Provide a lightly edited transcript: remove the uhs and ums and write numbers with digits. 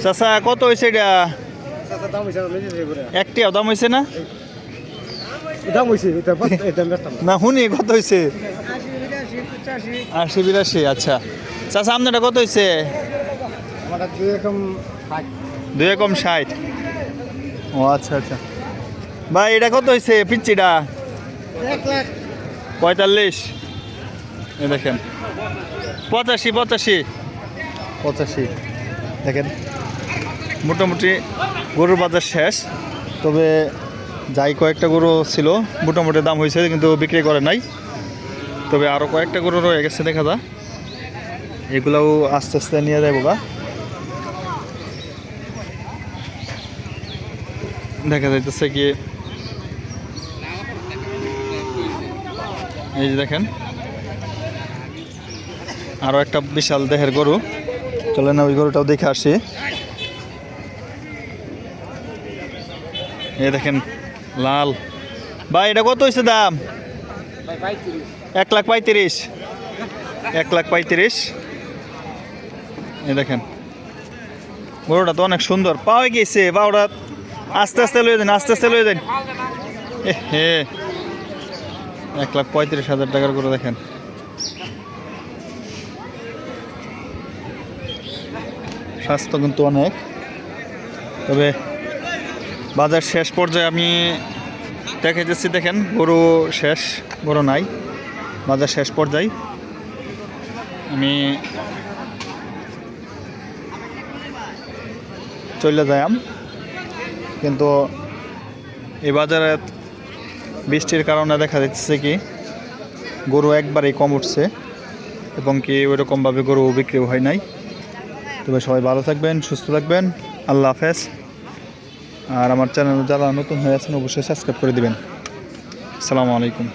চাচা কত হয়েছে এটা? একটিও দাম হয়েছে না? না শুনি কত হয়েছে? ৮০-৮২। আচ্ছা চাচা আপনারটা কত হয়েছে? 2 কম 60। ও আচ্ছা আচ্ছা ভাই এটা কত হয়েছে পিচ্চিটা? 45। এই দেখেন 85 দেখেন মোটামুটি গরুর বাজার শেষ। তবে যাই কয়েকটা গরু ছিল মোটামুটি দাম হয়েছে কিন্তু বিক্রি করে নাই। তবে আরও কয়েকটা গরু রয়ে গেছে দেখা যায়, এগুলাও আস্তে আস্তে নিয়ে যাবো গা। দেখা যাইতেছে কি এই যে দেখেন আরও একটা বিশাল দেহের গরু, চলে না ওই গরুটাও দেখে আসি। এই দেখেন লাল। ভাই এটা কত হয়েছে দাম? 1,35,000। 1,35,000। এই দেখেন গরুটা তো অনেক সুন্দর, পাওয়া গেছে পাওয়াটা। আস্তে আস্তে লয়ে যান, আস্তে আস্তে লয়ে যান। হে 1,35,000 টাকার গরু দেখেন। স্বাস্থ্য কিন্তু অনেক। তবে বাজার শেষ পর্যায়ে আমি দেখাইতেছি, দেখেন গরু শেষ, গরু নাই, বাজার শেষ পর্যায়ে। আমি চলে যাইম, কিন্তু এই বাজারে বৃষ্টির কারণে দেখা যাচ্ছে কি গরু একবারেই কম উঠছে এবং কি ওইরকমভাবে গরু বিক্রিও হয় নাই। তবে সবাই ভালো থাকবেন, সুস্থ থাকবেন, আল্লাহ হাফেজ। আর আমার চ্যানেল যারা নতুন হয়ে আছেন অবশ্যই সাবস্ক্রাইব করে দিবেন। আসসালামু আলাইকুম।